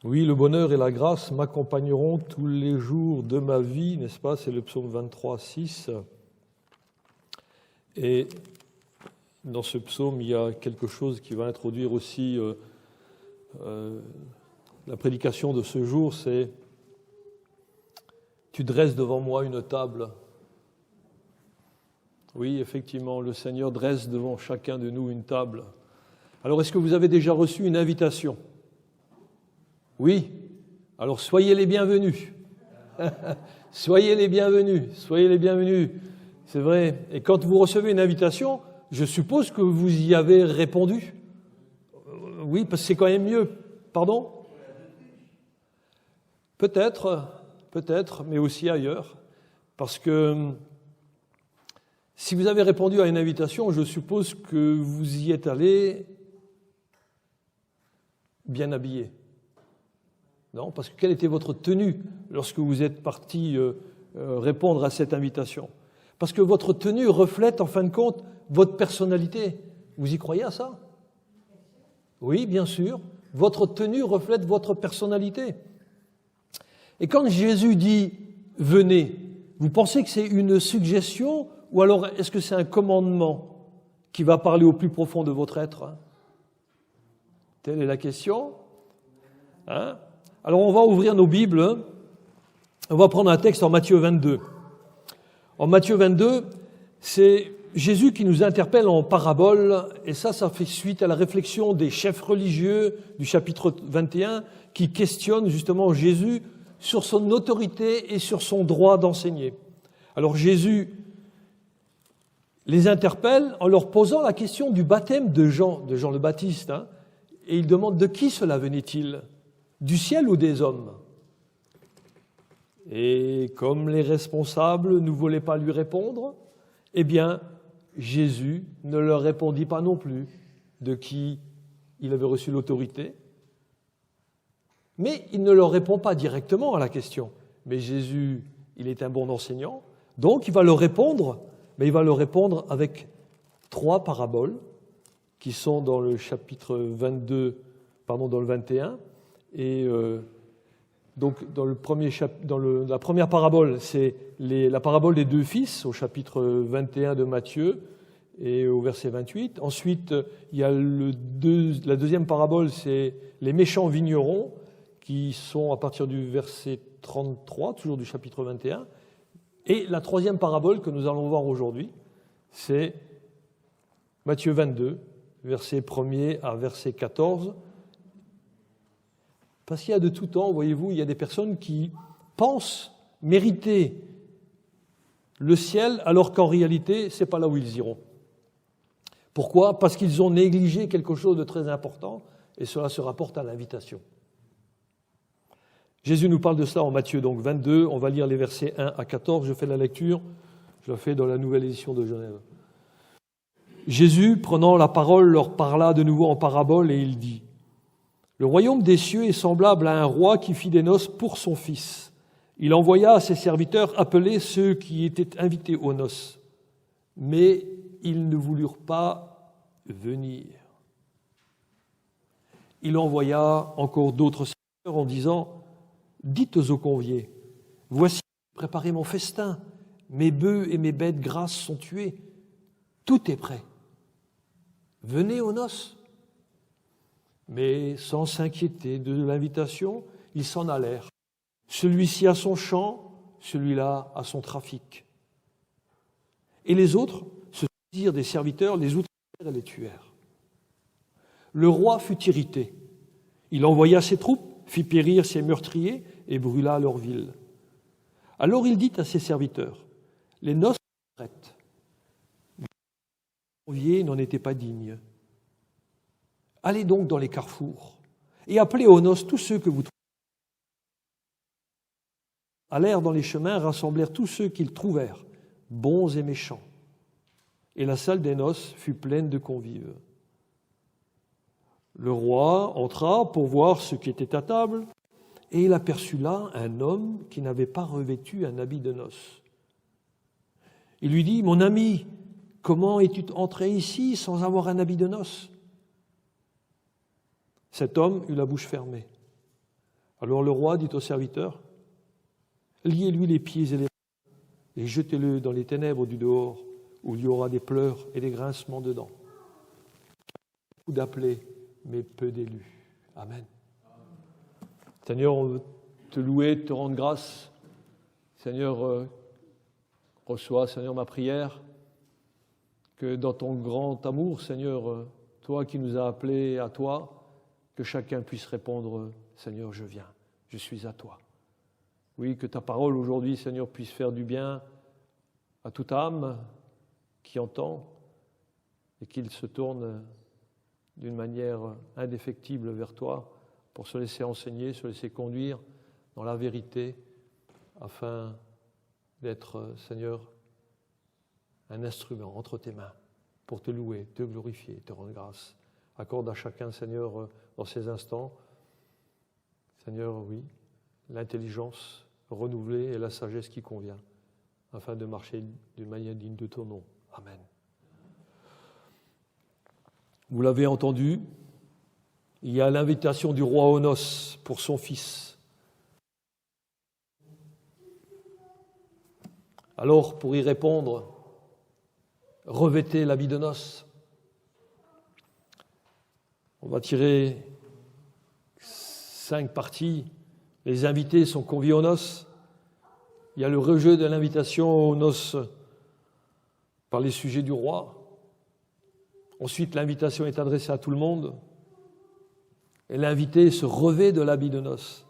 Oui, le bonheur et la grâce m'accompagneront tous les jours de ma vie, n'est-ce pas? C'est le psaume 23, 6. Et dans ce psaume, il y a quelque chose qui va introduire aussi la prédication de ce jour, c'est « Tu dresses devant moi une table ». Oui, effectivement, le Seigneur dresse devant chacun de nous une table. Alors, est-ce que vous avez déjà reçu une invitation? Oui. Alors, soyez les bienvenus. Soyez les bienvenus. Soyez les bienvenus. C'est vrai. Et quand vous recevez une invitation, je suppose que vous y avez répondu. Oui, parce que c'est quand même mieux. Pardon? Peut-être, mais aussi ailleurs. Parce que si vous avez répondu à une invitation, je suppose que vous y êtes allé bien habillé. Non, parce que quelle était votre tenue lorsque vous êtes parti répondre à cette invitation? Parce que votre tenue reflète, en fin de compte, votre personnalité. Vous y croyez à ça? Oui, bien sûr. Votre tenue reflète votre personnalité. Et quand Jésus dit « venez », vous pensez que c'est une suggestion ou alors est-ce que c'est un commandement qui va parler au plus profond de votre être? Telle est la question. Alors on va ouvrir nos Bibles. On va prendre un texte en Matthieu 22. En Matthieu 22, c'est Jésus qui nous interpelle en parabole, et ça fait suite à la réflexion des chefs religieux du chapitre 21 qui questionnent justement Jésus sur son autorité et sur son droit d'enseigner. Alors Jésus les interpelle en leur posant la question du baptême de Jean le Baptiste, et il demande de qui cela venait-il? Du ciel ou des hommes? Et comme les responsables ne voulaient pas lui répondre, eh bien, Jésus ne leur répondit pas non plus de qui il avait reçu l'autorité. Mais il ne leur répond pas directement à la question. Mais Jésus, il est un bon enseignant, donc il va leur répondre, mais il va leur répondre avec 3 paraboles qui sont dans le chapitre 22, dans le 21. Et donc, dans la première parabole, c'est la parabole des 2 fils, au chapitre 21 de Matthieu et au verset 28. Ensuite, il y a la deuxième parabole, c'est les méchants vignerons, qui sont à partir du verset 33, toujours du chapitre 21. Et la troisième parabole que nous allons voir aujourd'hui, c'est Matthieu 22, verset 1er à verset 14. Parce qu'il y a de tout temps, voyez-vous, il y a des personnes qui pensent mériter le ciel alors qu'en réalité, ce n'est pas là où ils iront. Pourquoi? Parce qu'ils ont négligé quelque chose de très important et cela se rapporte à l'invitation. Jésus nous parle de cela en Matthieu donc 22, on va lire les versets 1 à 14, je fais la lecture, je la fais dans la nouvelle édition de Genève. Jésus, prenant la parole, leur parla de nouveau en parabole et il dit: Le royaume des cieux est semblable à un roi qui fit des noces pour son fils. Il envoya à ses serviteurs appeler ceux qui étaient invités aux noces. Mais ils ne voulurent pas venir. Il envoya encore d'autres serviteurs en disant: Dites aux conviés, voici, préparez mon festin, mes bœufs et mes bêtes grasses sont tués, tout est prêt. Venez aux noces. Mais sans s'inquiéter de l'invitation, ils s'en allèrent. Celui-ci a son champ, celui-là a son trafic. Et les autres se saisirent des serviteurs, les outragèrent et les tuèrent. Le roi fut irrité. Il envoya ses troupes, fit périr ses meurtriers et brûla leur ville. Alors il dit à ses serviteurs: Les noces sont prêtes. Les conviés n'en étaient pas dignes. Allez donc dans les carrefours et appelez aux noces tous ceux que vous trouvez. Allèrent dans les chemins, rassemblèrent tous ceux qu'ils trouvèrent, bons et méchants. Et la salle des noces fut pleine de convives. Le roi entra pour voir ce qui était à table, et il aperçut là un homme qui n'avait pas revêtu un habit de noces. Il lui dit: Mon ami, comment es-tu entré ici sans avoir un habit de noces? Cet homme eut la bouche fermée. Alors le roi dit au serviteur, liez-lui les pieds et les mains et jetez-le dans les ténèbres du dehors, où il y aura des pleurs et des grincements de dents. Beaucoup d'appelés, mais peu d'élus. Amen. Seigneur, on veut te louer, te rendre grâce. Seigneur, reçois, Seigneur, ma prière, que dans ton grand amour, Seigneur, toi qui nous as appelés à toi, que chacun puisse répondre, Seigneur, je viens, je suis à toi. Oui, que ta parole aujourd'hui, Seigneur, puisse faire du bien à toute âme qui entend et qu'il se tourne d'une manière indéfectible vers toi pour se laisser enseigner, se laisser conduire dans la vérité afin d'être, Seigneur, un instrument entre tes mains pour te louer, te glorifier, te rendre grâce. Accorde à chacun, Seigneur, dans ces instants, Seigneur, oui, l'intelligence renouvelée et la sagesse qui convient, afin de marcher d'une manière digne de ton nom. Amen. Vous l'avez entendu, il y a l'invitation du roi aux noces pour son fils. Alors, pour y répondre, revêtez l'habit de noces. On va tirer 5 parties. Les invités sont conviés aux noces. Il y a le rejet de l'invitation aux noces par les sujets du roi. Ensuite, l'invitation est adressée à tout le monde. Et l'invité se revêt de l'habit de noces.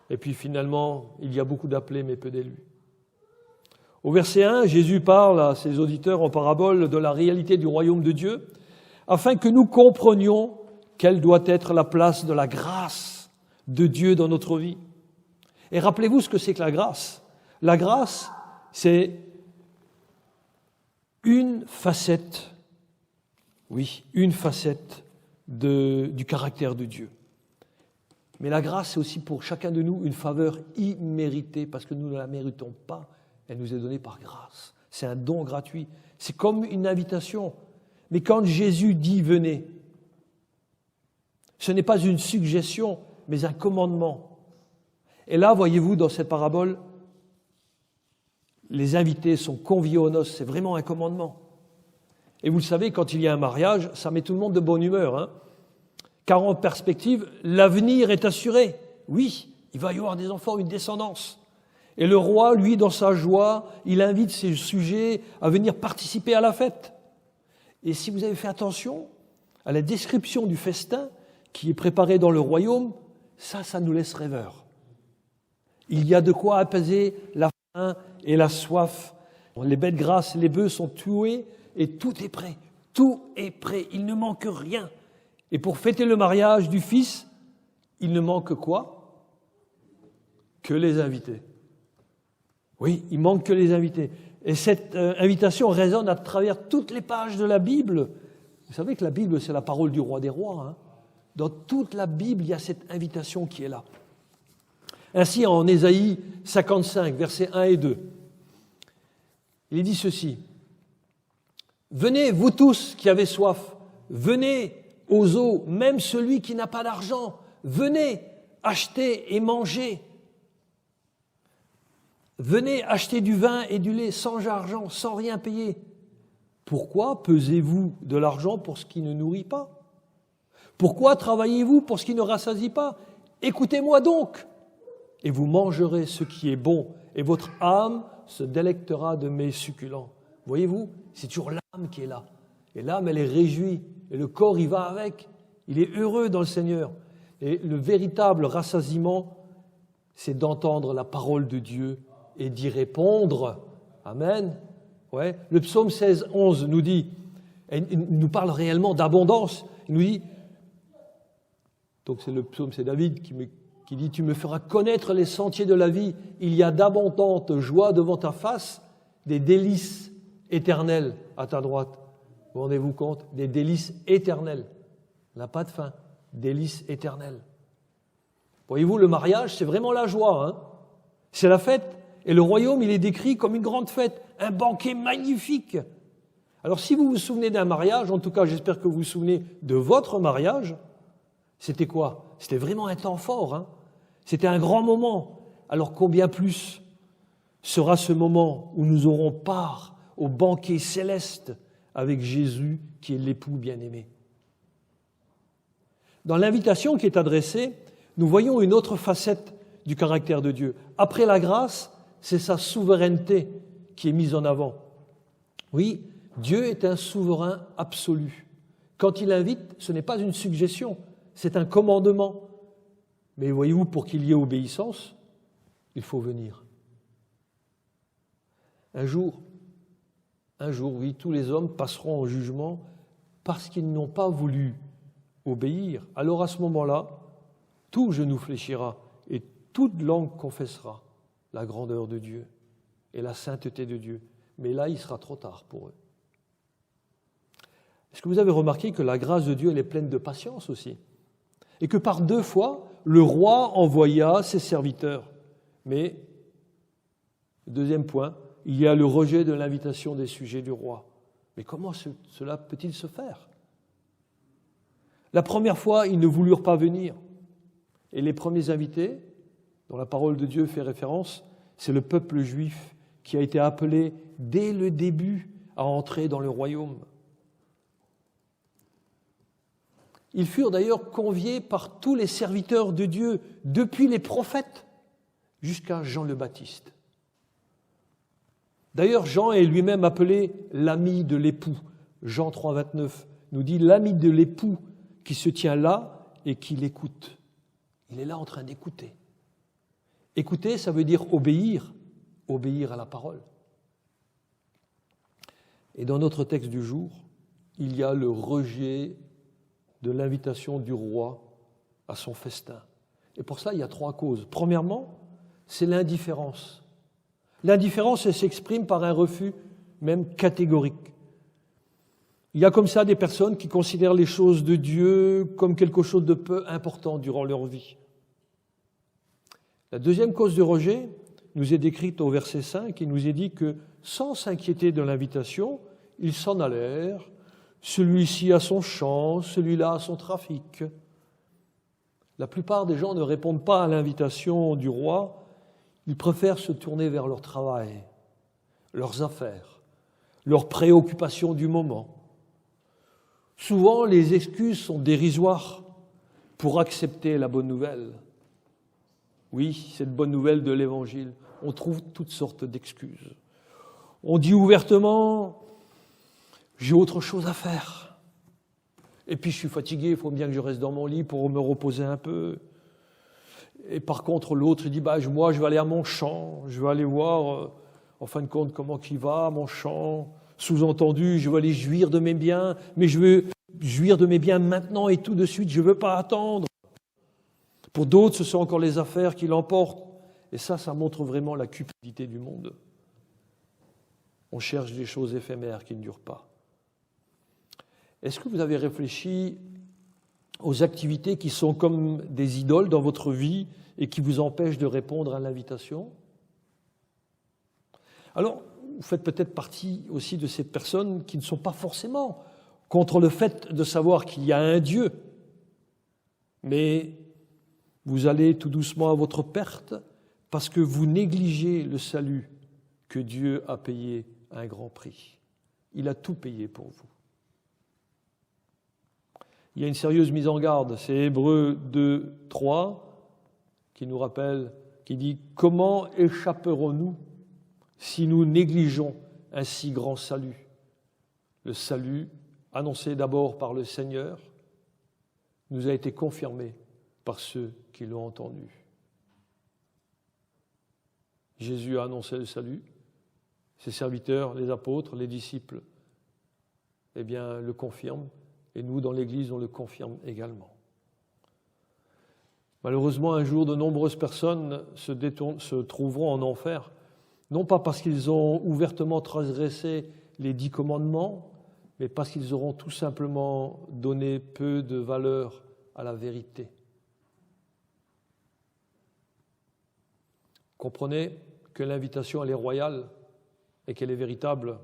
Et puis finalement, il y a beaucoup d'appelés, mais peu d'élus. Au verset 1, Jésus parle à ses auditeurs en parabole de la réalité du royaume de Dieu, afin que nous comprenions quelle doit être la place de la grâce de Dieu dans notre vie. Et rappelez-vous ce que c'est que la grâce. La grâce, c'est une facette, oui, une facette du caractère de Dieu. Mais la grâce, c'est aussi pour chacun de nous une faveur imméritée, parce que nous ne la méritons pas, elle nous est donnée par grâce. C'est un don gratuit. C'est comme une invitation. Mais quand Jésus dit « venez », ce n'est pas une suggestion, mais un commandement. Et là, voyez-vous, dans cette parabole, les invités sont conviés aux noces, c'est vraiment un commandement. Et vous le savez, quand il y a un mariage, ça met tout le monde de bonne humeur, hein. Car en perspective, l'avenir est assuré. Oui, il va y avoir des enfants, une descendance. Et le roi, lui, dans sa joie, il invite ses sujets à venir participer à la fête. Et si vous avez fait attention à la description du festin qui est préparé dans le royaume, ça nous laisse rêveurs. Il y a de quoi apaiser la faim et la soif. Les bêtes grasses, les bœufs sont tués et tout est prêt. Tout est prêt, il ne manque rien. Et pour fêter le mariage du fils, il ne manque quoi? Que les invités. Oui, il manque que les invités. Et cette invitation résonne à travers toutes les pages de la Bible. Vous savez que la Bible, c'est la parole du roi des rois, hein. Dans toute la Bible, il y a cette invitation qui est là. Ainsi, en Ésaïe 55, versets 1 et 2, il est dit ceci. « Venez, vous tous qui avez soif, venez aux eaux, même celui qui n'a pas d'argent, venez, achetez et mangez. Venez acheter du vin et du lait sans argent, sans rien payer. Pourquoi pesez-vous de l'argent pour ce qui ne nourrit pas? Pourquoi travaillez-vous pour ce qui ne rassasie pas? Écoutez-moi donc, et vous mangerez ce qui est bon, et votre âme se délectera de mes succulents. » Voyez-vous, c'est toujours l'âme qui est là. Et l'âme, elle est réjouie, et le corps, il va avec. Il est heureux dans le Seigneur. Et le véritable rassasiement, c'est d'entendre la parole de Dieu et d'y répondre. Amen. Ouais. Le psaume 16, 11 nous dit, il nous parle réellement d'abondance. Il nous dit, donc c'est le psaume, c'est David qui dit, tu me feras connaître les sentiers de la vie. Il y a d'abondantes joies devant ta face, des délices éternelles à ta droite. Vous rendez-vous compte? Des délices éternelles. On n'a pas de fin. Délices éternelles. Voyez-vous, le mariage, c'est vraiment la joie, hein. C'est la fête. Et le royaume, il est décrit comme une grande fête, un banquet magnifique. Alors, si vous vous souvenez d'un mariage, en tout cas, j'espère que vous vous souvenez de votre mariage, c'était quoi? C'était vraiment un temps fort, hein. C'était un grand moment. Alors combien plus sera ce moment où nous aurons part au banquet céleste avec Jésus qui est l'époux bien-aimé. Dans l'invitation qui est adressée, nous voyons une autre facette du caractère de Dieu. Après la grâce, c'est sa souveraineté qui est mise en avant. Oui, Dieu est un souverain absolu. Quand il invite, ce n'est pas une suggestion, c'est un commandement. Mais voyez-vous, pour qu'il y ait obéissance, il faut venir. Un jour, oui, tous les hommes passeront au jugement parce qu'ils n'ont pas voulu obéir. Alors à ce moment-là, tout genou fléchira et toute langue confessera la grandeur de Dieu et la sainteté de Dieu. Mais là, il sera trop tard pour eux. Est-ce que vous avez remarqué que la grâce de Dieu, elle est pleine de patience aussi? Et que par 2 fois, le roi envoya ses serviteurs. Mais, deuxième point, il y a le rejet de l'invitation des sujets du roi. Mais comment cela peut-il se faire? La première fois, ils ne voulurent pas venir. Et les premiers invités, dont la parole de Dieu fait référence, c'est le peuple juif qui a été appelé dès le début à entrer dans le royaume. Ils furent d'ailleurs conviés par tous les serviteurs de Dieu, depuis les prophètes jusqu'à Jean le Baptiste. D'ailleurs, Jean est lui-même appelé l'ami de l'époux. Jean 3, 29 nous dit l'ami de l'époux qui se tient là et qui l'écoute. Il est là en train d'écouter. Écouter, ça veut dire obéir à la parole. Et dans notre texte du jour, il y a le rejet de l'invitation du roi à son festin. Et pour cela, il y a 3 causes. Premièrement, c'est l'indifférence. L'indifférence, elle s'exprime par un refus même catégorique. Il y a comme ça des personnes qui considèrent les choses de Dieu comme quelque chose de peu important durant leur vie. La deuxième cause de rejet nous est décrite au verset 5, il nous est dit que sans s'inquiéter de l'invitation, ils s'en allèrent, celui-ci a son champ, celui-là a son trafic. La plupart des gens ne répondent pas à l'invitation du roi, ils préfèrent se tourner vers leur travail, leurs affaires, leurs préoccupations du moment. Souvent, les excuses sont dérisoires pour accepter la bonne nouvelle. Oui, cette bonne nouvelle de l'Évangile, on trouve toutes sortes d'excuses. On dit ouvertement « j'ai autre chose à faire ». Et puis je suis fatigué, il faut bien que je reste dans mon lit pour me reposer un peu. Et par contre, l'autre dit « moi, je vais aller à mon champ, je vais aller voir, en fin de compte, comment qu'il va, mon champ ». Sous-entendu, je veux aller jouir de mes biens, mais je veux jouir de mes biens maintenant et tout de suite, je ne veux pas attendre. Pour d'autres, ce sont encore les affaires qui l'emportent. Et ça montre vraiment la cupidité du monde. On cherche des choses éphémères qui ne durent pas. Est-ce que vous avez réfléchi aux activités qui sont comme des idoles dans votre vie et qui vous empêchent de répondre à l'invitation? Alors, vous faites peut-être partie aussi de ces personnes qui ne sont pas forcément contre le fait de savoir qu'il y a un Dieu, mais vous allez tout doucement à votre perte parce que vous négligez le salut que Dieu a payé à un grand prix. Il a tout payé pour vous. Il y a une sérieuse mise en garde, c'est Hébreux 2, 3, qui nous rappelle, qui dit « Comment échapperons-nous si nous négligeons un si grand salut ?» Le salut, annoncé d'abord par le Seigneur, nous a été confirmé par ceux qui l'ont entendu. Jésus a annoncé le salut, ses serviteurs, les apôtres, les disciples, le confirment, et nous, dans l'Église, on le confirme également. Malheureusement, un jour, de nombreuses personnes se trouveront en enfer, non pas parce qu'ils ont ouvertement transgressé les 10 commandements, mais parce qu'ils auront tout simplement donné peu de valeur à la vérité. Comprenez que l'invitation, elle est royale et qu'elle est véritable.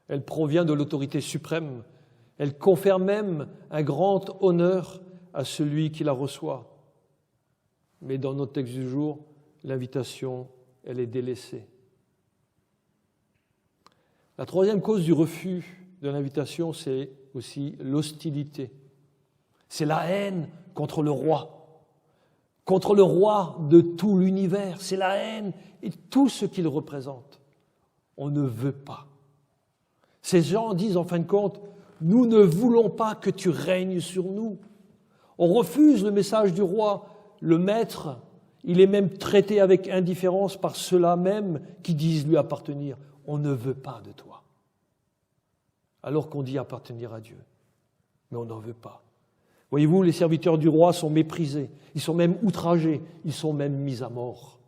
Elle provient de l'autorité suprême. Elle confère même un grand honneur à celui qui la reçoit. Mais dans notre texte du jour, l'invitation, elle est délaissée. La troisième cause du refus de l'invitation, c'est aussi l'hostilité. C'est la haine contre le roi de tout l'univers. C'est la haine et tout ce qu'il représente. On ne veut pas. Ces gens disent en fin de compte, nous ne voulons pas que tu règnes sur nous. On refuse le message du roi, le maître. Il est même traité avec indifférence par ceux-là même qui disent lui appartenir. On ne veut pas de toi. Alors qu'on dit appartenir à Dieu. Mais on n'en veut pas. Voyez-vous, les serviteurs du roi sont méprisés. Ils sont même outragés. Ils sont même mis à mort.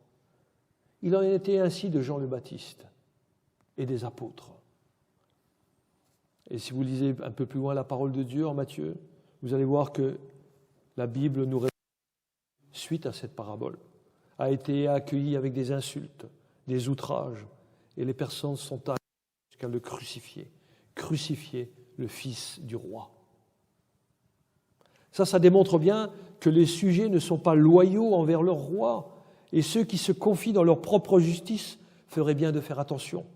Il en était ainsi de Jean le Baptiste et des apôtres. Et si vous lisez un peu plus loin la parole de Dieu en Matthieu, vous allez voir que la Bible nous révèle, suite à cette parabole, a été accueillie avec des insultes, des outrages, et les personnes sont allées jusqu'à le crucifier. Crucifier le Fils du roi. Ça démontre bien que les sujets ne sont pas loyaux envers leur roi, et ceux qui se confient dans leur propre justice feraient bien de faire attention,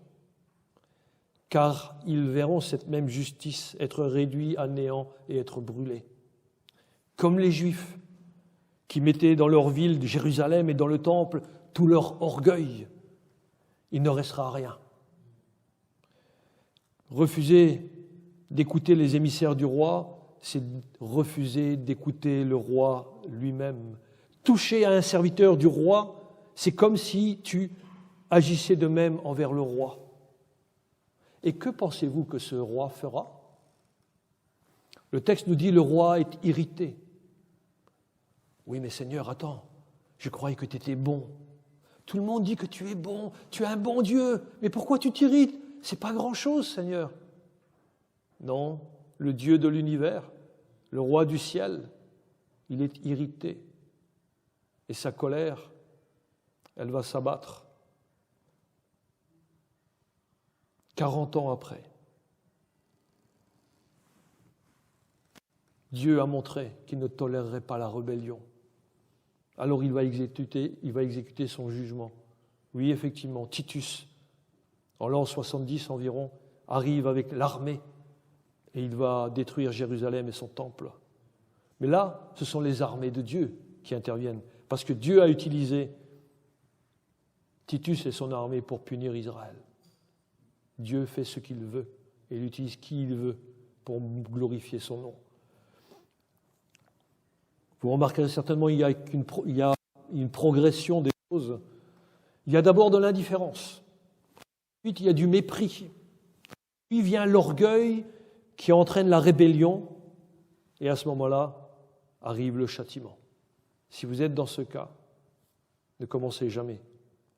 car ils verront cette même justice être réduite à néant et être brûlée. Comme les Juifs qui mettaient dans leur ville de Jérusalem et dans le temple tout leur orgueil, il ne restera rien. Refuser d'écouter les émissaires du roi, c'est refuser d'écouter le roi lui-même. Toucher à un serviteur du roi, c'est comme si tu agissais de même envers le roi. Et que pensez-vous que ce roi fera ? Le texte nous dit le roi est irrité. Oui, mais Seigneur, attends, je croyais que tu étais bon. Tout le monde dit que tu es bon, tu es un bon Dieu, mais pourquoi tu t'irrites ? C'est pas grand-chose, Seigneur. Non, le Dieu de l'univers, le roi du ciel, il est irrité. Et sa colère, elle va s'abattre. 40 ans après, Dieu a montré qu'il ne tolérerait pas la rébellion. Alors il va exécuter son jugement. Oui, effectivement, Titus, en l'an 70 environ, arrive avec l'armée et il va détruire Jérusalem et son temple. Mais là, ce sont les armées de Dieu qui interviennent, parce que Dieu a utilisé Titus et son armée pour punir Israël. Dieu fait ce qu'il veut et il utilise qui il veut pour glorifier son nom. Vous remarquerez certainement qu'il y a une progression des choses. Il y a d'abord de l'indifférence. Ensuite, il y a du mépris. Puis vient l'orgueil qui entraîne la rébellion. Et à ce moment-là, arrive le châtiment. Si vous êtes dans ce cas, ne commencez jamais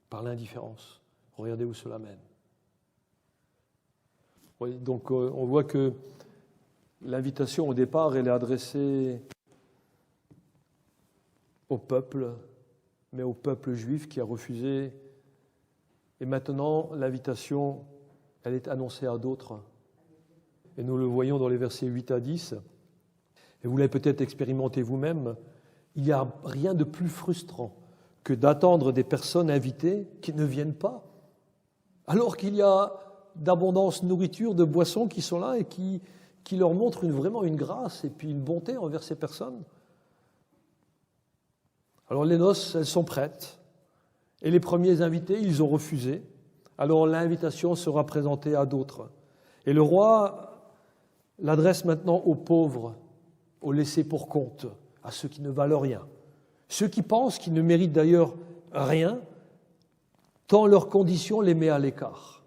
par l'indifférence. Regardez où cela mène. Oui, donc on voit que l'invitation au départ, elle est adressée au peuple, mais au peuple juif qui a refusé. Et maintenant, l'invitation, elle est annoncée à d'autres. Et nous le voyons dans les versets 8 à 10. Et vous l'avez peut-être expérimenté vous-même. Il n'y a rien de plus frustrant que d'attendre des personnes invitées qui ne viennent pas, alors qu'il y a d'abondance de nourriture, de boissons qui sont là et qui leur montrent vraiment une grâce et puis une bonté envers ces personnes. Alors les noces, elles sont prêtes. Et les premiers invités, ils ont refusé. Alors l'invitation sera présentée à d'autres. Et le roi l'adresse maintenant aux pauvres, aux laissés pour compte, à ceux qui ne valent rien. Ceux qui pensent qu'ils ne méritent d'ailleurs rien, tant leurs conditions les met à l'écart.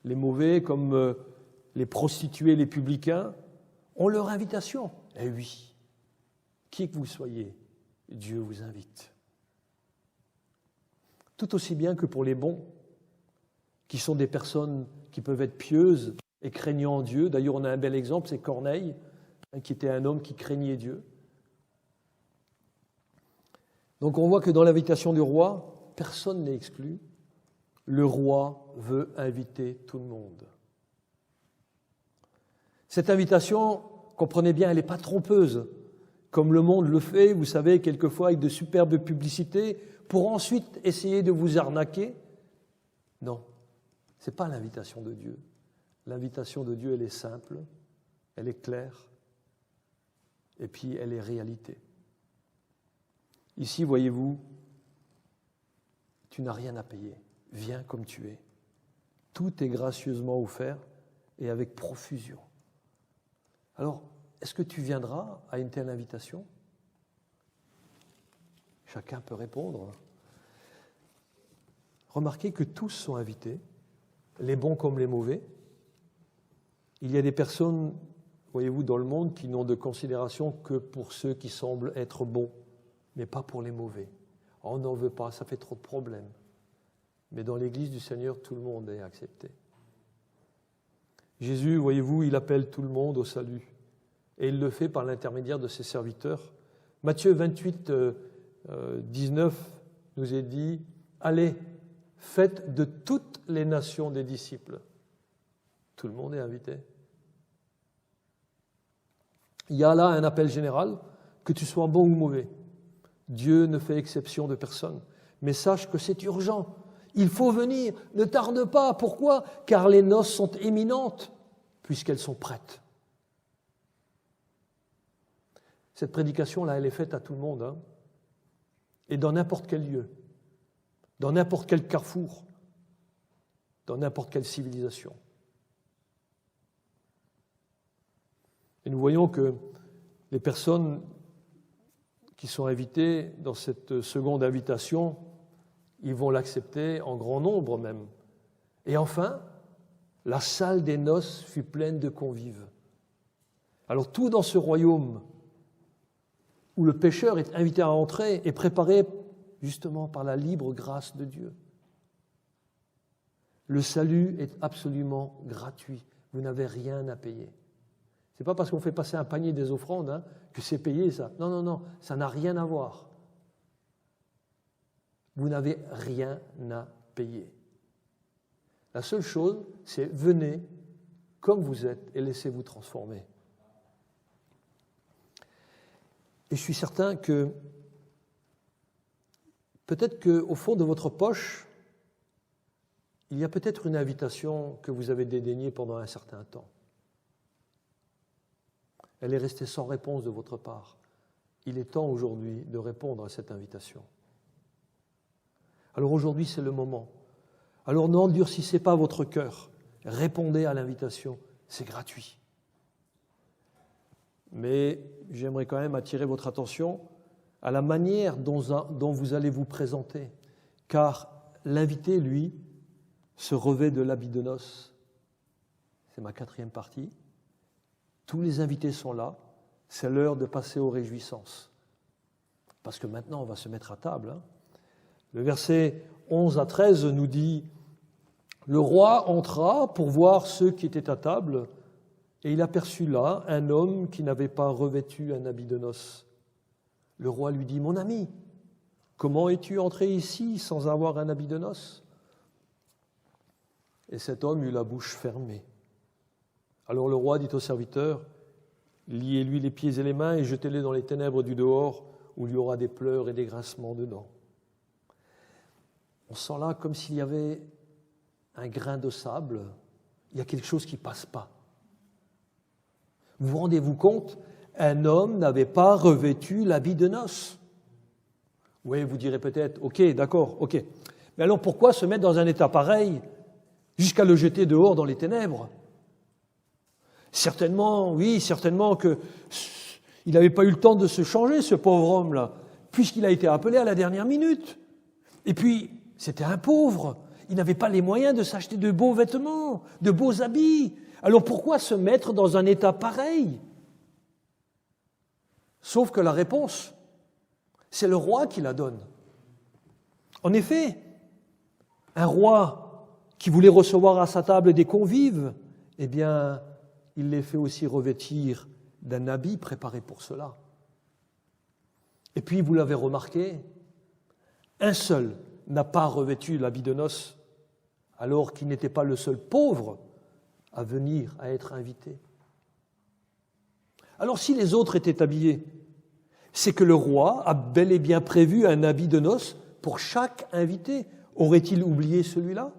Les mauvais, comme les prostituées, les publicains, ont leur invitation. Eh oui, qui que vous soyez, Dieu vous invite. Tout aussi bien que pour les bons, qui sont des personnes qui peuvent être pieuses et craignant Dieu. D'ailleurs, on a un bel exemple, c'est Corneille, qui était un homme qui craignait Dieu. Donc on voit que dans l'invitation du roi, personne n'est exclu. Le roi veut inviter tout le monde. Cette invitation, comprenez bien, elle n'est pas trompeuse. comme le monde le fait, vous savez, quelquefois avec de superbes publicités, pour ensuite essayer de vous arnaquer. Non, ce n'est pas l'invitation de Dieu. L'invitation de Dieu, elle est simple, elle est claire, et puis elle est réalité. Ici, voyez-vous, tu n'as rien à payer. Viens comme tu es. Tout est gracieusement offert et avec profusion. Alors, est-ce que tu viendras à une telle invitation ? Chacun peut répondre. Remarquez que tous sont invités, les bons comme les mauvais. Il y a des personnes, voyez-vous, dans le monde qui n'ont de considération que pour ceux qui semblent être bons, mais pas pour les mauvais. On n'en veut pas, ça fait trop de problèmes. Mais dans l'Église du Seigneur, tout le monde est accepté. Jésus, voyez-vous, il appelle tout le monde au salut. Et il le fait par l'intermédiaire de ses serviteurs. Matthieu 28, 19 nous est dit « Allez, faites de toutes les nations des disciples. » Tout le monde est invité. Il y a là un appel général, que tu sois bon ou mauvais. Dieu ne fait exception de personne. Mais sache que c'est urgent. Il faut venir. Ne tarde pas. Pourquoi ? Car les noces sont imminentes, puisqu'elles sont prêtes. Cette prédication-là, elle est faite à tout le monde, hein, et dans n'importe quel lieu, dans n'importe quel carrefour, dans n'importe quelle civilisation. Et nous voyons que les personnes qui sont invitées dans cette seconde invitation, ils vont l'accepter en grand nombre même. Et enfin, la salle des noces fut pleine de convives. Alors tout dans ce royaume où le pécheur est invité à entrer est préparé justement par la libre grâce de Dieu. Le salut est absolument gratuit. Vous n'avez rien à payer. Ce n'est pas parce qu'on fait passer un panier des offrandes, hein, que c'est payé ça. Non, non, non, ça n'a rien à voir. Vous n'avez rien à payer. La seule chose, c'est venez comme vous êtes et laissez-vous transformer. Et je suis certain que peut-être qu'au fond de votre poche, il y a peut-être une invitation que vous avez dédaignée pendant un certain temps. Elle est restée sans réponse de votre part. Il est temps aujourd'hui de répondre à cette invitation. Alors aujourd'hui, c'est le moment. Alors n'endurcissez pas votre cœur. Répondez à l'invitation. C'est gratuit. Mais j'aimerais quand même attirer votre attention à la manière dont vous allez vous présenter. Car l'invité, lui, se revêt de l'habit de noces. C'est ma 4e partie. Tous les invités sont là. C'est l'heure de passer aux réjouissances. Parce que maintenant, on va se mettre à table. Hein. Le verset 11 à 13 nous dit « Le roi entra pour voir ceux qui étaient à table, et il aperçut là un homme qui n'avait pas revêtu un habit de noces. Le roi lui dit « Mon ami, comment es-tu entré ici sans avoir un habit de noces ?» Et cet homme eut la bouche fermée. Alors le roi dit au serviteur « Liez-lui les pieds et les mains et jetez-les dans les ténèbres du dehors, où il y aura des pleurs et des grincements dedans. » On sent là comme s'il y avait un grain de sable, il y a quelque chose qui ne passe pas. Vous rendez-vous compte ? Un homme n'avait pas revêtu l'habit de noces. Oui, vous direz peut-être, ok, d'accord, ok. Mais alors pourquoi se mettre dans un état pareil jusqu'à le jeter dehors dans les ténèbres ? Certainement, oui, certainement qu'il n'avait pas eu le temps de se changer, ce pauvre homme-là, puisqu'il a été appelé à la dernière minute. Et puis, c'était un pauvre. Il n'avait pas les moyens de s'acheter de beaux vêtements, de beaux habits. Alors pourquoi se mettre dans un état pareil ? Sauf que la réponse, c'est le roi qui la donne. En effet, un roi qui voulait recevoir à sa table des convives, eh bien, il les fait aussi revêtir d'un habit préparé pour cela. Et puis, vous l'avez remarqué, un seul n'a pas revêtu l'habit de noces, alors qu'il n'était pas le seul pauvre à venir, à être invité. Alors si les autres étaient habillés, c'est que le roi a bel et bien prévu un habit de noces pour chaque invité. Aurait-il oublié celui-là?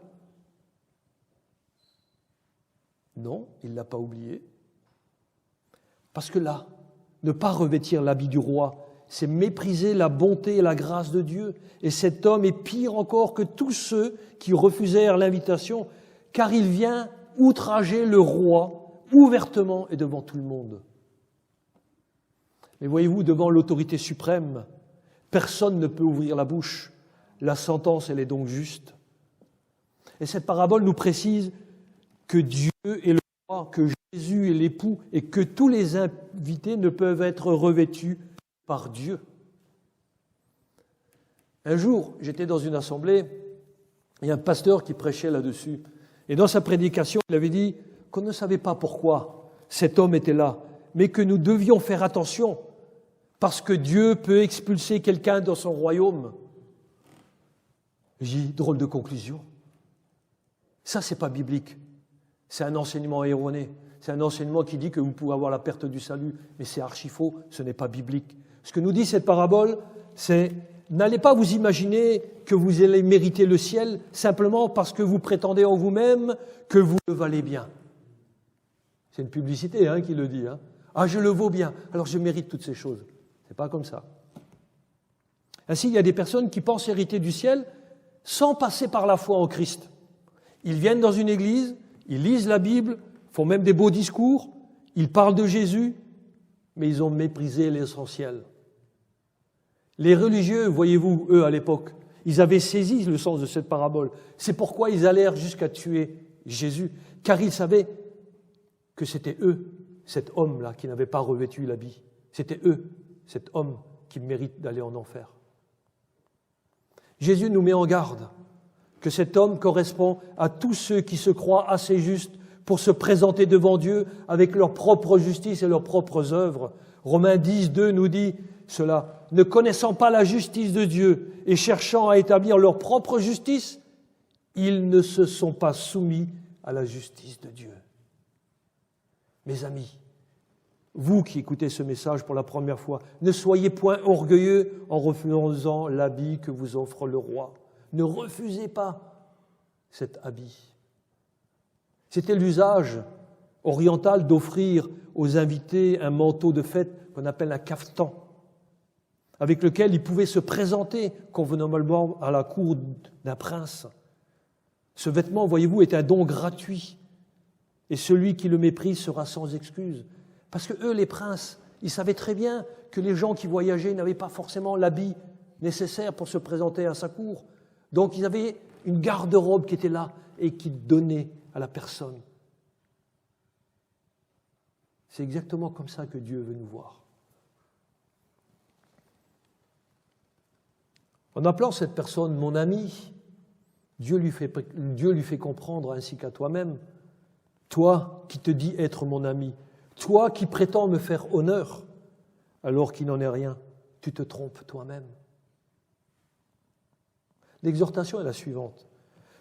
Non, il ne l'a pas oublié. Parce que là, ne pas revêtir l'habit du roi, c'est mépriser la bonté et la grâce de Dieu. Et cet homme est pire encore que tous ceux qui refusèrent l'invitation, car il vient outrager le roi ouvertement et devant tout le monde. Mais voyez-vous, devant l'autorité suprême, personne ne peut ouvrir la bouche. La sentence, elle est donc juste. Et cette parabole nous précise que Dieu est le roi, que Jésus est l'époux et que tous les invités ne peuvent être revêtus par Dieu. Un jour, j'étais dans une assemblée, il y a un pasteur qui prêchait là-dessus. Et dans sa prédication, il avait dit qu'on ne savait pas pourquoi cet homme était là, mais que nous devions faire attention parce que Dieu peut expulser quelqu'un dans son royaume. J'ai dit, drôle de conclusion. Ça, c'est pas biblique. C'est un enseignement erroné. C'est un enseignement qui dit que vous pouvez avoir la perte du salut, mais c'est archi faux, ce n'est pas biblique. Ce que nous dit cette parabole, c'est n'allez pas vous imaginer que vous allez mériter le ciel simplement parce que vous prétendez en vous-même que vous le valez bien. C'est une publicité qui le dit. Ah, je le vaux bien, alors je mérite toutes ces choses. C'est pas comme ça. Ainsi, il y a des personnes qui pensent hériter du ciel sans passer par la foi en Christ. Ils viennent dans une église, ils lisent la Bible, font même des beaux discours, ils parlent de Jésus, mais ils ont méprisé l'essentiel. Les religieux, voyez-vous, eux, à l'époque, ils avaient saisi le sens de cette parabole. C'est pourquoi ils allèrent jusqu'à tuer Jésus, car ils savaient que c'était eux, cet homme-là, qui n'avait pas revêtu l'habit. C'était eux, cet homme, qui mérite d'aller en enfer. Jésus nous met en garde que cet homme correspond à tous ceux qui se croient assez justes pour se présenter devant Dieu avec leur propre justice et leurs propres œuvres. Romains 10, 2 nous dit cela. Ne connaissant pas la justice de Dieu et cherchant à établir leur propre justice, ils ne se sont pas soumis à la justice de Dieu. Mes amis, vous qui écoutez ce message pour la première fois, ne soyez point orgueilleux en refusant l'habit que vous offre le roi. Ne refusez pas cet habit. C'était l'usage oriental d'offrir aux invités un manteau de fête qu'on appelle un caftan, avec lequel ils pouvaient se présenter convenablement à la cour d'un prince. Ce vêtement, voyez-vous, est un don gratuit, et celui qui le méprise sera sans excuse. Parce que eux, les princes, ils savaient très bien que les gens qui voyageaient n'avaient pas forcément l'habit nécessaire pour se présenter à sa cour. Donc ils avaient une garde-robe qui était là et qui donnait à la personne. C'est exactement comme ça que Dieu veut nous voir. En appelant cette personne mon ami, Dieu lui fait comprendre, ainsi qu'à toi-même, toi qui te dis être mon ami, toi qui prétends me faire honneur, alors qu'il n'en est rien, tu te trompes toi-même. L'exhortation est la suivante.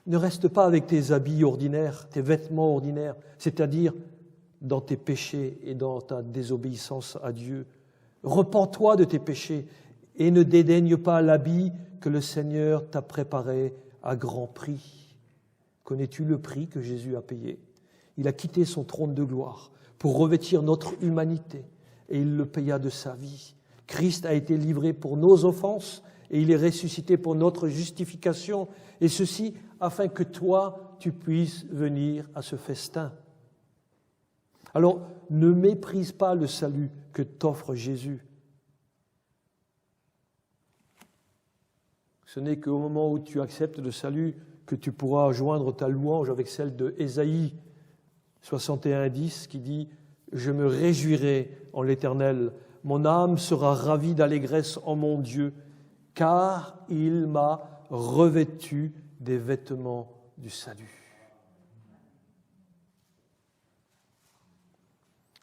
Ne reste pas avec tes habits ordinaires, tes vêtements ordinaires, c'est-à-dire dans tes péchés et dans ta désobéissance à Dieu. Repens-toi de tes péchés et ne dédaigne pas l'habit que le Seigneur t'a préparé à grand prix. Connais-tu le prix que Jésus a payé? Il a quitté son trône de gloire pour revêtir notre humanité et il le paya de sa vie. Christ a été livré pour nos offenses et il est ressuscité pour notre justification, et ceci afin que toi, tu puisses venir à ce festin. Alors, ne méprise pas le salut que t'offre Jésus. Ce n'est qu'au moment où tu acceptes le salut que tu pourras joindre ta louange avec celle de Ésaïe 61:10 qui dit « Je me réjouirai en l'Éternel, mon âme sera ravie d'allégresse en mon Dieu, car il m'a revêtu des vêtements du salut. »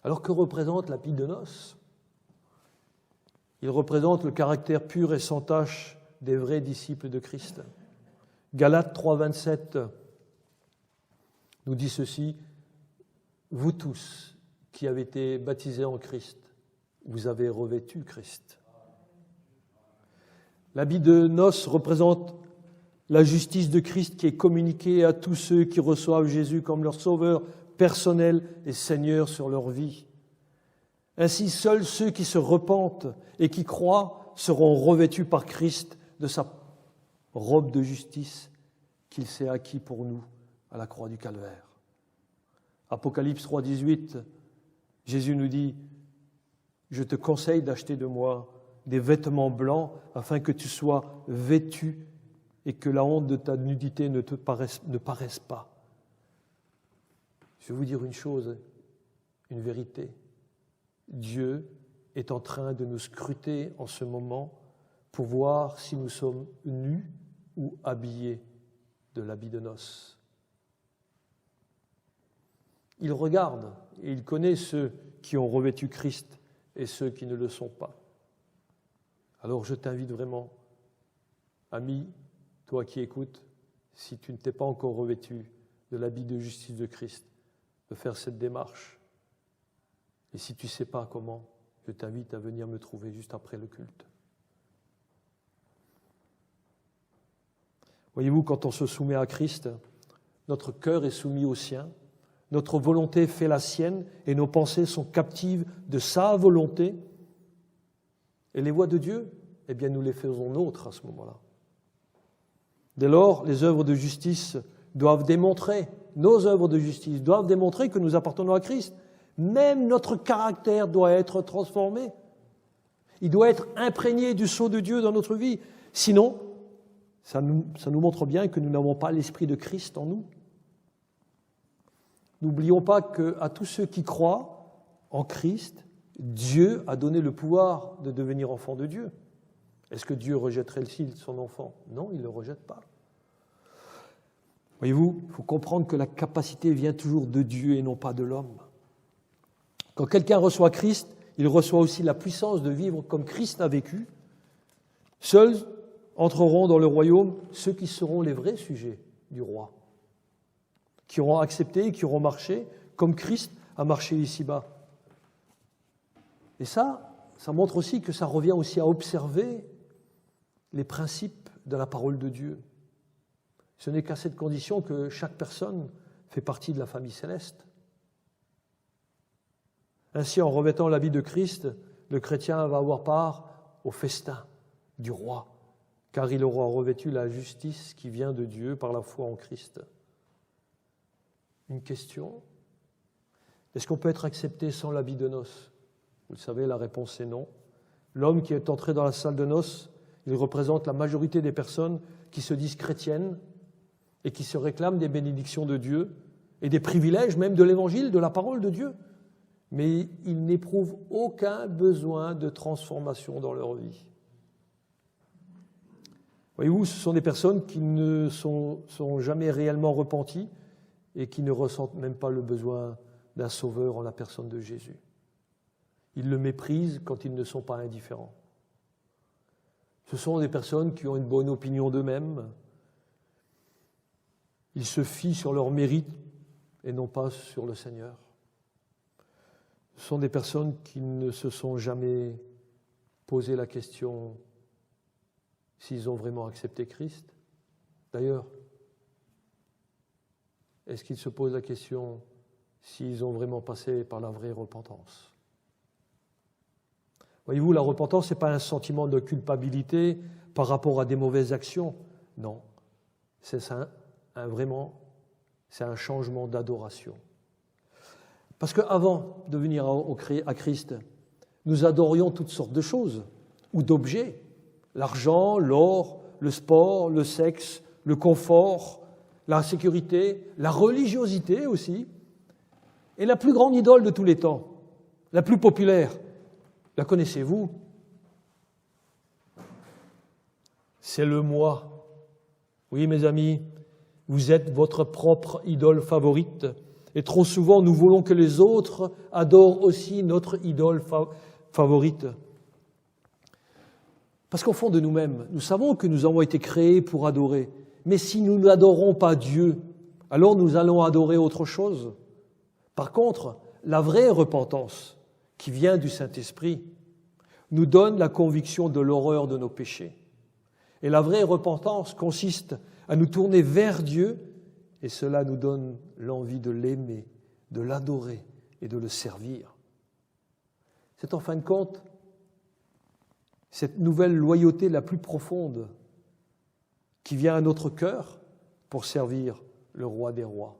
Alors que représente l'habit de noces? Il représente le caractère pur et sans tache des vrais disciples de Christ. Galates 3:27 nous dit ceci: « Vous tous qui avez été baptisés en Christ, vous avez revêtu Christ. » L'habit de noces représente la justice de Christ qui est communiquée à tous ceux qui reçoivent Jésus comme leur sauveur personnel et Seigneur sur leur vie. Ainsi, seuls ceux qui se repentent et qui croient seront revêtus par Christ de sa robe de justice qu'il s'est acquis pour nous à la croix du Calvaire. Apocalypse 3,18, Jésus nous dit « Je te conseille d'acheter de moi des vêtements blancs afin que tu sois vêtu et que la honte de ta nudité ne paraisse pas. » Je vais vous dire une chose, une vérité. Dieu est en train de nous scruter en ce moment pour voir si nous sommes nus ou habillés de l'habit de noces. Il regarde et il connaît ceux qui ont revêtu Christ et ceux qui ne le sont pas. Alors je t'invite vraiment, ami, toi qui écoutes, si tu ne t'es pas encore revêtu de l'habit de justice de Christ, de faire cette démarche. Et si tu ne sais pas comment, je t'invite à venir me trouver juste après le culte. Voyez-vous, quand on se soumet à Christ, notre cœur est soumis au sien, notre volonté fait la sienne et nos pensées sont captives de sa volonté. Et les voies de Dieu, eh bien nous les faisons nôtres à ce moment-là. Dès lors, les œuvres de justice doivent démontrer, nos œuvres de justice doivent démontrer que nous appartenons à Christ. Même notre caractère doit être transformé. Il doit être imprégné du sceau de Dieu dans notre vie. Sinon, ça nous montre bien que nous n'avons pas l'esprit de Christ en nous. N'oublions pas qu'à tous ceux qui croient en Christ, Dieu a donné le pouvoir de devenir enfant de Dieu. Est-ce que Dieu rejetterait-il son enfant? Non, il ne le rejette pas. Voyez-vous, il faut comprendre que la capacité vient toujours de Dieu et non pas de l'homme. Quand quelqu'un reçoit Christ, il reçoit aussi la puissance de vivre comme Christ a vécu. Seuls entreront dans le royaume ceux qui seront les vrais sujets du roi, qui auront accepté, qui auront marché comme Christ a marché ici-bas. Et ça montre aussi que ça revient aussi à observer les principes de la parole de Dieu. Ce n'est qu'à cette condition que chaque personne fait partie de la famille céleste. Ainsi, en revêtant l'habit de Christ, le chrétien va avoir part au festin du roi, car il aura revêtu la justice qui vient de Dieu par la foi en Christ. Une question, est-ce qu'on peut être accepté sans l'habit de noces? Vous le savez, la réponse est non. L'homme qui est entré dans la salle de noces, il représente la majorité des personnes qui se disent chrétiennes et qui se réclament des bénédictions de Dieu et des privilèges même de l'Évangile, de la parole de Dieu. Mais ils n'éprouvent aucun besoin de transformation dans leur vie. Voyez-vous, ce sont des personnes qui ne sont jamais réellement repenties et qui ne ressentent même pas le besoin d'un sauveur en la personne de Jésus. Ils le méprisent quand ils ne sont pas indifférents. Ce sont des personnes qui ont une bonne opinion d'eux-mêmes. Ils se fient sur leur mérite et non pas sur le Seigneur. Ce sont des personnes qui ne se sont jamais posé la question s'ils ont vraiment accepté Christ. D'ailleurs, est-ce qu'ils se posent la question s'ils ont vraiment passé par la vraie repentance? Voyez-vous, la repentance, ce n'est pas un sentiment de culpabilité par rapport à des mauvaises actions. Non, c'est un changement d'adoration. Parce qu'avant de venir à Christ, nous adorions toutes sortes de choses ou d'objets. L'argent, l'or, le sport, le sexe, le confort, la sécurité, la religiosité aussi. Et la plus grande idole de tous les temps, la plus populaire, la connaissez-vous? C'est le moi. Oui, mes amis, vous êtes votre propre idole favorite. Et trop souvent, nous voulons que les autres adorent aussi notre idole favorite. Parce qu'au fond de nous-mêmes, nous savons que nous avons été créés pour adorer. Mais si nous n'adorons pas Dieu, alors nous allons adorer autre chose. Par contre, la vraie repentance, qui vient du Saint-Esprit, nous donne la conviction de l'horreur de nos péchés. Et la vraie repentance consiste à nous tourner vers Dieu, et cela nous donne l'envie de l'aimer, de l'adorer et de le servir. C'est en fin de compte cette nouvelle loyauté la plus profonde qui vient à notre cœur pour servir le roi des rois,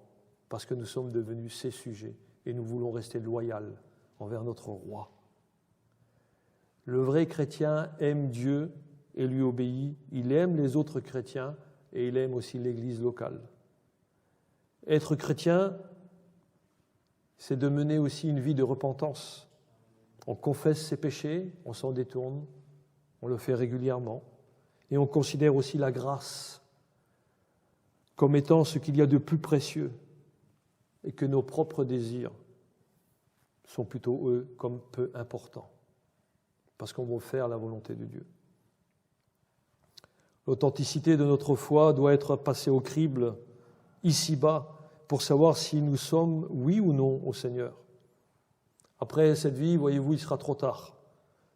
parce que nous sommes devenus ses sujets et nous voulons rester loyaux envers notre roi. Le vrai chrétien aime Dieu et lui obéit, il aime les autres chrétiens et il aime aussi l'Église locale. Être chrétien, c'est de mener aussi une vie de repentance. On confesse ses péchés, on s'en détourne, on le fait régulièrement, et on considère aussi la grâce comme étant ce qu'il y a de plus précieux, et que nos propres désirs sont plutôt, eux, comme peu importants, parce qu'on va faire la volonté de Dieu. L'authenticité de notre foi doit être passée au crible, ici-bas, pour savoir si nous sommes, oui ou non, au Seigneur. Après cette vie, voyez-vous, il sera trop tard.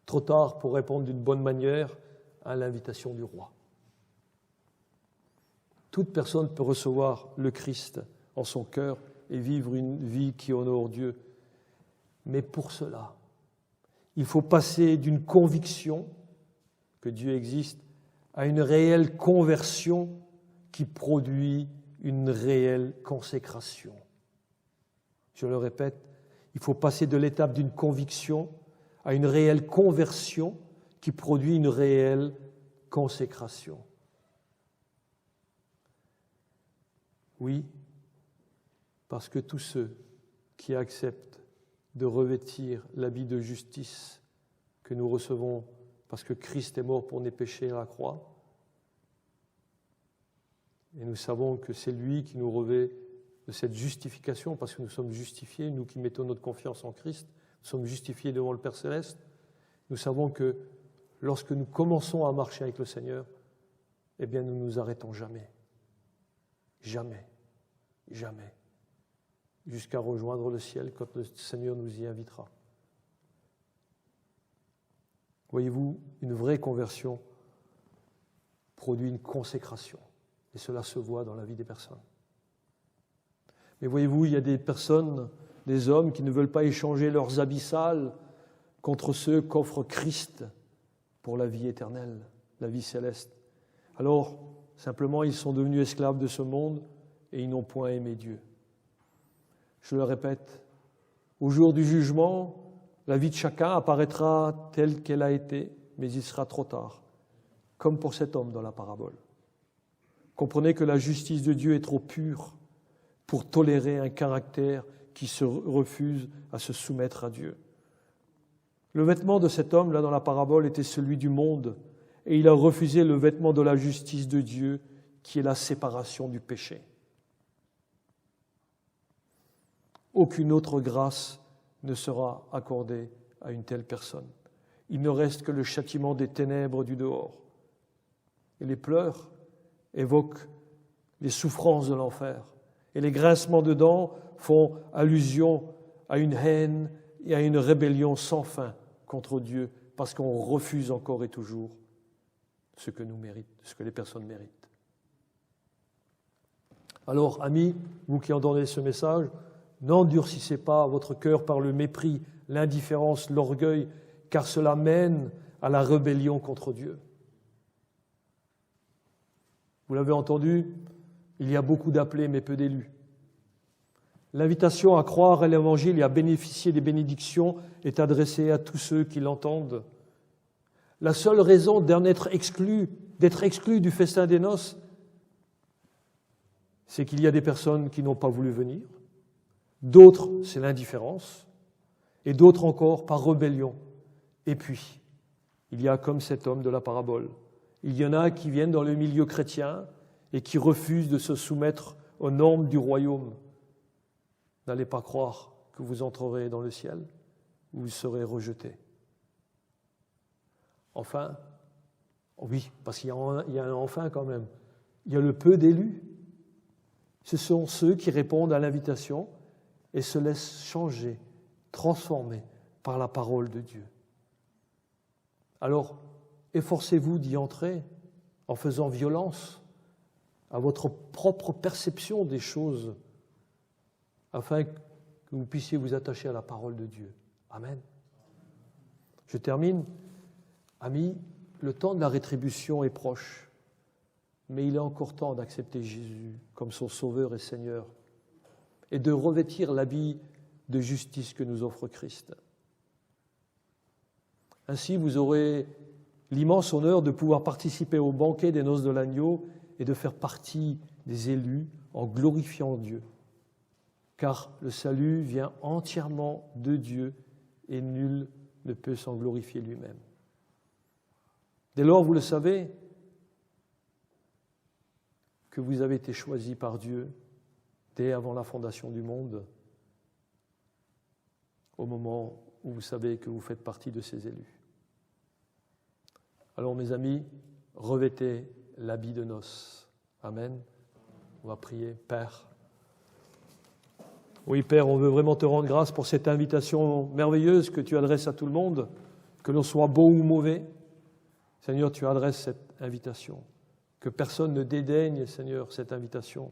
Trop tard pour répondre d'une bonne manière à l'invitation du roi. Toute personne peut recevoir le Christ en son cœur et vivre une vie qui honore Dieu. Mais pour cela, il faut passer d'une conviction que Dieu existe à une réelle conversion qui produit une réelle consécration. Je le répète, il faut passer de l'étape d'une conviction à une réelle conversion qui produit une réelle consécration. Oui, parce que tous ceux qui acceptent de revêtir l'habit de justice que nous recevons parce que Christ est mort pour nos péchés à la croix, et nous savons que c'est lui qui nous revêt de cette justification, parce que nous sommes justifiés, nous qui mettons notre confiance en Christ, nous sommes justifiés devant le Père Céleste. Nous savons que lorsque nous commençons à marcher avec le Seigneur, eh bien nous ne nous arrêtons jamais. Jamais. Jamais. Jusqu'à rejoindre le ciel quand le Seigneur nous y invitera. Voyez-vous, une vraie conversion produit une consécration. Et cela se voit dans la vie des personnes. Mais voyez-vous, il y a des personnes, des hommes qui ne veulent pas échanger leurs habits sales contre ceux qu'offre Christ pour la vie éternelle, la vie céleste. Alors, simplement, ils sont devenus esclaves de ce monde et ils n'ont point aimé Dieu. Je le répète, au jour du jugement, la vie de chacun apparaîtra telle qu'elle a été, mais il sera trop tard, comme pour cet homme dans la parabole. Comprenez que la justice de Dieu est trop pure pour tolérer un caractère qui se refuse à se soumettre à Dieu. Le vêtement de cet homme, là dans la parabole, était celui du monde, et il a refusé le vêtement de la justice de Dieu, qui est la séparation du péché. Aucune autre grâce ne sera accordée à une telle personne. Il ne reste que le châtiment des ténèbres du dehors. Et les pleurs évoquent les souffrances de l'enfer. Et les grincements de dents font allusion à une haine et à une rébellion sans fin contre Dieu, parce qu'on refuse encore et toujours ce que nous méritons, ce que les personnes méritent. Alors, amis, vous qui entendez ce message, n'endurcissez pas votre cœur par le mépris, l'indifférence, l'orgueil, car cela mène à la rébellion contre Dieu. Vous l'avez entendu, il y a beaucoup d'appelés mais peu d'élus. L'invitation à croire à l'Évangile et à bénéficier des bénédictions est adressée à tous ceux qui l'entendent. La seule raison d'être exclu du festin des noces, c'est qu'il y a des personnes qui n'ont pas voulu venir. D'autres, c'est l'indifférence. Et d'autres encore, par rébellion. Et puis, il y a comme cet homme de la parabole. Il y en a qui viennent dans le milieu chrétien et qui refusent de se soumettre aux normes du royaume. N'allez pas croire que vous entrerez dans le ciel, où vous serez rejetés. Enfin, oui, parce qu'il y a un enfin quand même, il y a le peu d'élus. Ce sont ceux qui répondent à l'invitation et se laissent changer, transformer par la parole de Dieu. Alors, efforcez-vous d'y entrer en faisant violence à votre propre perception des choses, afin que vous puissiez vous attacher à la parole de Dieu. Amen. Je termine. Amis, le temps de la rétribution est proche, mais il est encore temps d'accepter Jésus comme son Sauveur et Seigneur et de revêtir l'habit de justice que nous offre Christ. Ainsi, vous aurez l'immense honneur de pouvoir participer au banquet des noces de l'agneau et de faire partie des élus en glorifiant Dieu. Car le salut vient entièrement de Dieu et nul ne peut s'en glorifier lui-même. Dès lors, vous le savez, que vous avez été choisi par Dieu dès avant la fondation du monde, au moment où vous savez que vous faites partie de ses élus. Alors, mes amis, revêtez l'habit de noces. Amen. On va prier. Père. Oui, Père, on veut vraiment te rendre grâce pour cette invitation merveilleuse que tu adresses à tout le monde, que l'on soit beau ou mauvais. Seigneur, tu adresses cette invitation. Que personne ne dédaigne, Seigneur, cette invitation.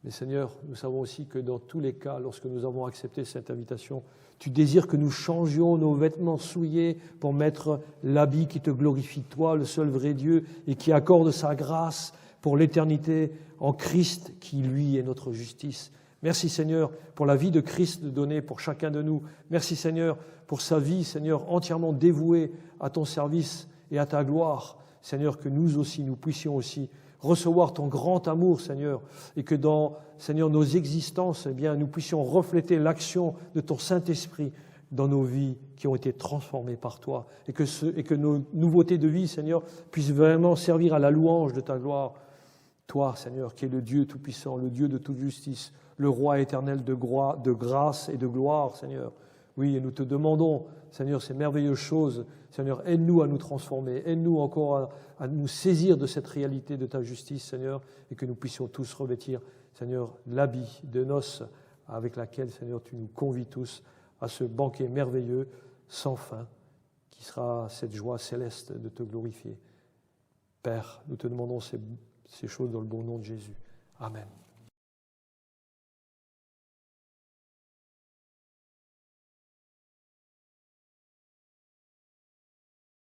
Mais Seigneur, nous savons aussi que dans tous les cas, lorsque nous avons accepté cette invitation, tu désires que nous changions nos vêtements souillés pour mettre l'habit qui te glorifie, toi, le seul vrai Dieu, et qui accorde sa grâce pour l'éternité en Christ, qui, lui, est notre justice. Merci, Seigneur, pour la vie de Christ donnée pour chacun de nous. Merci, Seigneur, pour sa vie, Seigneur, entièrement dévouée à ton service et à ta gloire. Seigneur, que nous aussi, nous puissions aussi recevoir ton grand amour, Seigneur, et que dans, Seigneur, nos existences, eh bien, nous puissions refléter l'action de ton Saint-Esprit dans nos vies qui ont été transformées par toi, et que nos nouveautés de vie, Seigneur, puissent vraiment servir à la louange de ta gloire. Toi, Seigneur, qui es le Dieu tout-puissant, le Dieu de toute justice, le Roi éternel de grâce et de gloire, Seigneur. Oui, et nous te demandons, Seigneur, ces merveilleuses choses. Seigneur, aide-nous à nous transformer, aide-nous encore à nous saisir de cette réalité de ta justice, Seigneur, et que nous puissions tous revêtir, Seigneur, l'habit de noces avec laquelle, Seigneur, tu nous convies tous à ce banquet merveilleux, sans fin, qui sera cette joie céleste de te glorifier. Père, nous te demandons ces choses dans le bon nom de Jésus. Amen.